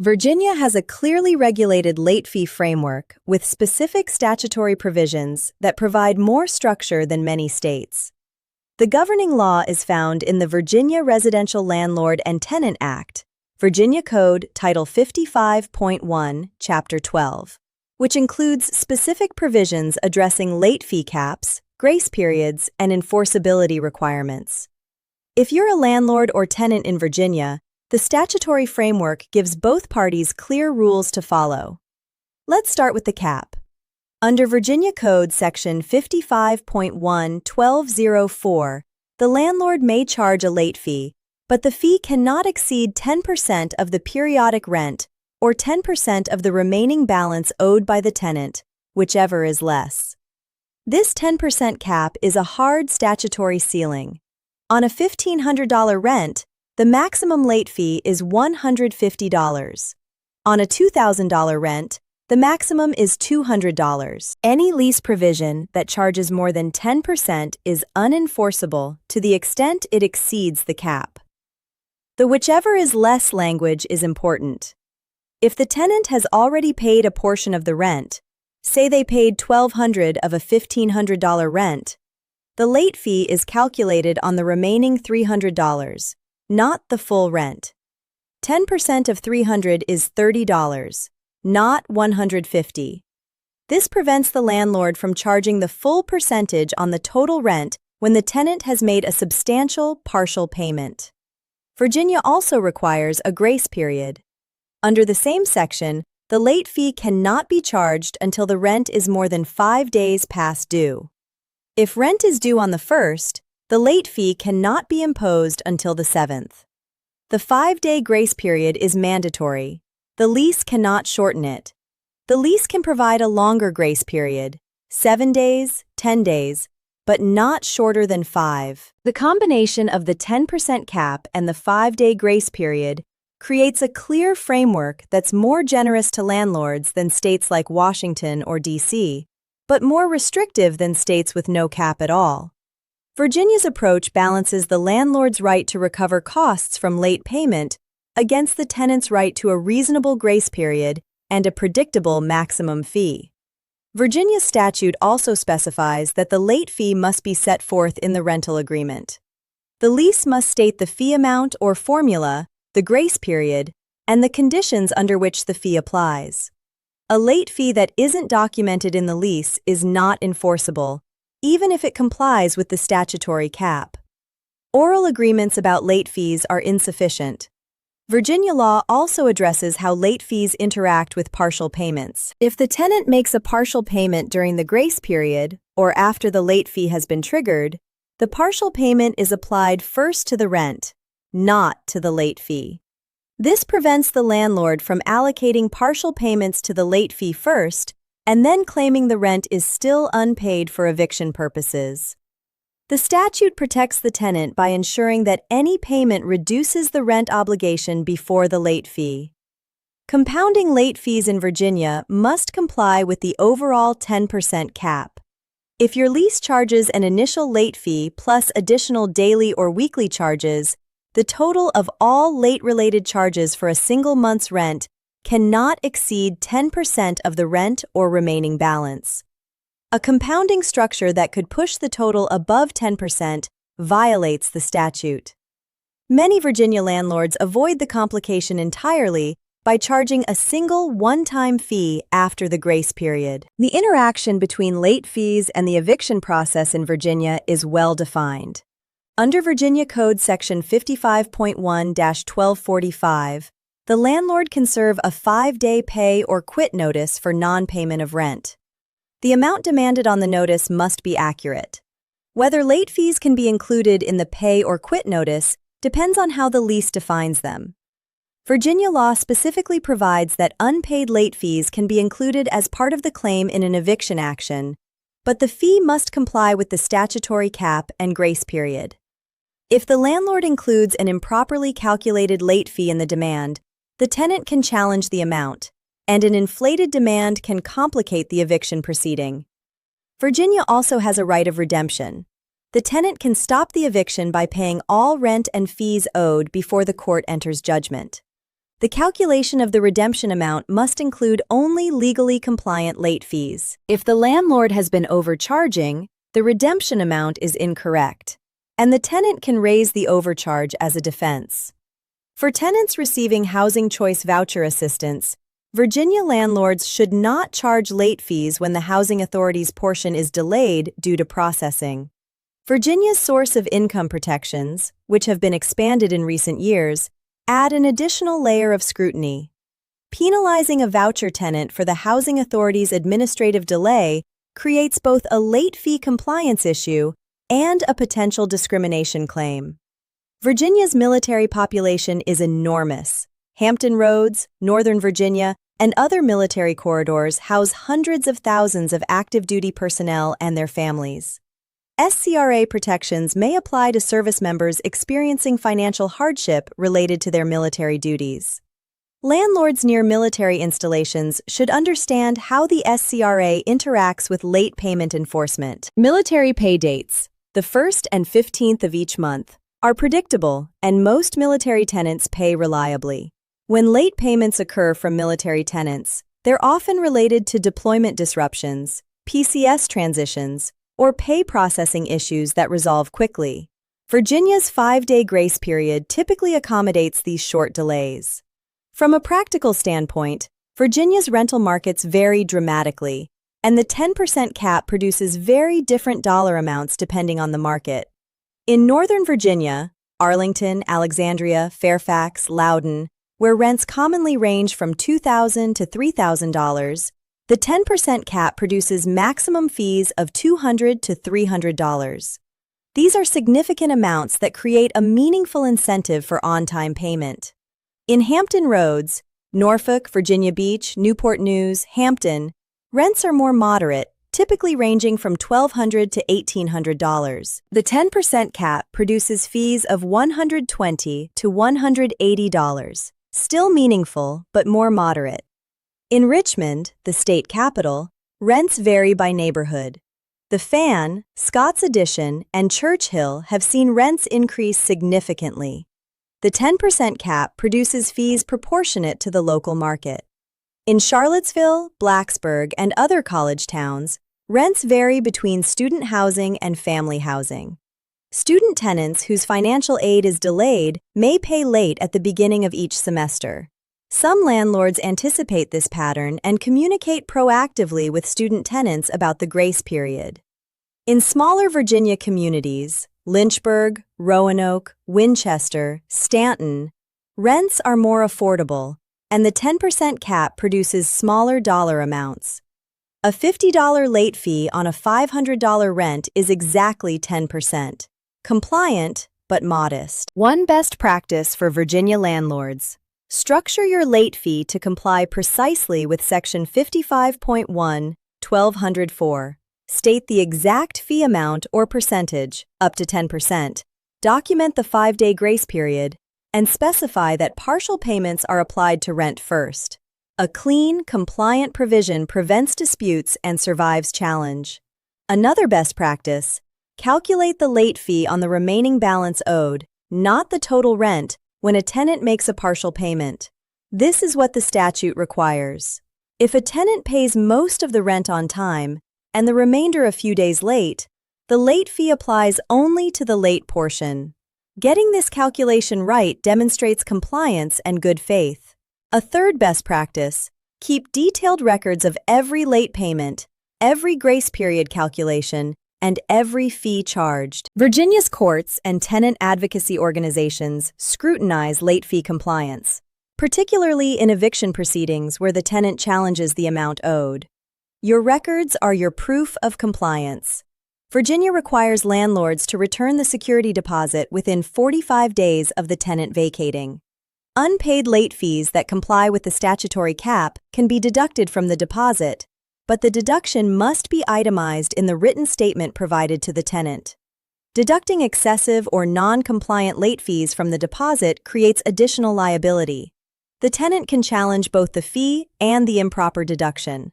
Virginia has a clearly regulated late fee framework with specific statutory provisions that provide more structure than many states. The governing law is found in the Virginia Residential Landlord and Tenant Act, Virginia Code Title 55.1, Chapter 12, which includes specific provisions addressing late fee caps, grace periods, and enforceability requirements. If you're a landlord or tenant in Virginia, the statutory framework gives both parties clear rules to follow. Let's start with the cap. Under Virginia Code Section 55.1-1204, the landlord may charge a late fee, but the fee cannot exceed 10% of the periodic rent or 10% of the remaining balance owed by the tenant, whichever is less. This 10% cap is a hard statutory ceiling. On a $1,500 rent, the maximum late fee is $150. On a $2,000 rent, the maximum is $200. Any lease provision that charges more than 10% is unenforceable to the extent it exceeds the cap. The whichever is less language is important. If the tenant has already paid a portion of the rent, say they paid $1,200 of a $1,500 rent, the late fee is calculated on the remaining $300, not the full rent. 10% of $300 is $30, not $150. This prevents the landlord from charging the full percentage on the total rent when the tenant has made a substantial partial payment. Virginia also requires a grace period. Under the same section, the late fee cannot be charged until the rent is more than 5 days past due. If rent is due on the 1st, the late fee cannot be imposed until the 7th. The 5-day grace period is mandatory. The lease cannot shorten it. The lease can provide a longer grace period, 7 days, 10 days, but not shorter than 5. The combination of the 10% cap and the 5-day grace period creates a clear framework that's more generous to landlords than states like Washington or D.C., but more restrictive than states with no cap at all. Virginia's approach balances the landlord's right to recover costs from late payment against the tenant's right to a reasonable grace period and a predictable maximum fee. Virginia's statute also specifies that the late fee must be set forth in the rental agreement. The lease must state the fee amount or formula, the grace period, and the conditions under which the fee applies. A late fee that isn't documented in the lease is not enforceable, even if it complies with the statutory cap. Oral agreements about late fees are insufficient. Virginia law also addresses how late fees interact with partial payments. If the tenant makes a partial payment during the grace period or after the late fee has been triggered, the partial payment is applied first to the rent, not to the late fee. This prevents the landlord from allocating partial payments to the late fee first and then claiming the rent is still unpaid for eviction purposes. The statute protects the tenant by ensuring that any payment reduces the rent obligation before the late fee. Compounding late fees in Virginia must comply with the overall 10% cap. If your lease charges an initial late fee plus additional daily or weekly charges, the total of all late-related charges for a single month's rent cannot exceed 10% of the rent or remaining balance. A compounding structure that could push the total above 10% violates the statute. Many Virginia landlords avoid the complication entirely by charging a single one-time fee after the grace period. The interaction between late fees and the eviction process in Virginia is well defined. Under Virginia Code Section 55.1-1245, the landlord can serve a 5-day pay or quit notice for non-payment of rent. The amount demanded on the notice must be accurate. Whether late fees can be included in the pay or quit notice depends on how the lease defines them. Virginia law specifically provides that unpaid late fees can be included as part of the claim in an eviction action, but the fee must comply with the statutory cap and grace period. If the landlord includes an improperly calculated late fee in the demand, the tenant can challenge the amount, and an inflated demand can complicate the eviction proceeding. Virginia also has a right of redemption. The tenant can stop the eviction by paying all rent and fees owed before the court enters judgment. The calculation of the redemption amount must include only legally compliant late fees. If the landlord has been overcharging, the redemption amount is incorrect, and the tenant can raise the overcharge as a defense. For tenants receiving housing choice voucher assistance, Virginia landlords should not charge late fees when the housing authority's portion is delayed due to processing. Virginia's source of income protections, which have been expanded in recent years, add an additional layer of scrutiny. Penalizing a voucher tenant for the housing authority's administrative delay creates both a late fee compliance issue and a potential discrimination claim. Virginia's military population is enormous. Hampton Roads, Northern Virginia, and other military corridors house hundreds of thousands of active duty personnel and their families. SCRA protections may apply to service members experiencing financial hardship related to their military duties. Landlords near military installations should understand how the SCRA interacts with late payment enforcement. Military pay dates, the 1st and 15th of each month, are predictable, and most military tenants pay reliably. When late payments occur from military tenants, they're often related to deployment disruptions, PCS transitions, or pay processing issues that resolve quickly. Virginia's 5-day grace period typically accommodates these short delays. From a practical standpoint, Virginia's rental markets vary dramatically, and the 10% cap produces very different dollar amounts depending on the market. In Northern Virginia, Arlington, Alexandria, Fairfax, Loudoun, where rents commonly range from $2,000 to $3,000, the 10% cap produces maximum fees of $200 to $300. These are significant amounts that create a meaningful incentive for on-time payment. In Hampton Roads, Norfolk, Virginia Beach, Newport News, Hampton, rents are more moderate, typically ranging from $1,200 to $1,800. The 10% cap produces fees of $120 to $180, still meaningful but more moderate. In Richmond, the state capital, rents vary by neighborhood. The Fan, Scott's Addition, and Churchill have seen rents increase significantly. The 10% cap produces fees proportionate to the local market. In Charlottesville, Blacksburg, and other college towns, rents vary between student housing and family housing. Student tenants whose financial aid is delayed may pay late at the beginning of each semester. Some landlords anticipate this pattern and communicate proactively with student tenants about the grace period. In smaller Virginia communities, Lynchburg, Roanoke, Winchester, Stanton, rents are more affordable, and the 10% cap produces smaller dollar amounts. A $50 late fee on a $500 rent is exactly 10%. Compliant, but modest. One best practice for Virginia landlords. Structure your late fee to comply precisely with Section 55.1, 1204. State the exact fee amount or percentage, up to 10%. Document the 5-day grace period, and specify that partial payments are applied to rent first. A clean, compliant provision prevents disputes and survives challenge. Another best practice: calculate the late fee on the remaining balance owed, not the total rent, when a tenant makes a partial payment. This is what the statute requires. If a tenant pays most of the rent on time and the remainder a few days late, the late fee applies only to the late portion. Getting this calculation right demonstrates compliance and good faith. A third best practice: keep detailed records of every late payment, every grace period calculation, and every fee charged. Virginia's courts and tenant advocacy organizations scrutinize late fee compliance, particularly in eviction proceedings where the tenant challenges the amount owed. Your records are your proof of compliance. Virginia requires landlords to return the security deposit within 45 days of the tenant vacating. Unpaid late fees that comply with the statutory cap can be deducted from the deposit, but the deduction must be itemized in the written statement provided to the tenant. Deducting excessive or non-compliant late fees from the deposit creates additional liability. The tenant can challenge both the fee and the improper deduction.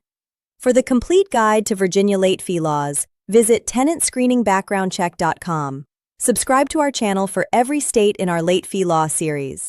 For the complete guide to Virginia late fee laws, visit tenantscreeningbackgroundcheck.com. Subscribe to our channel for every state in our late fee law series.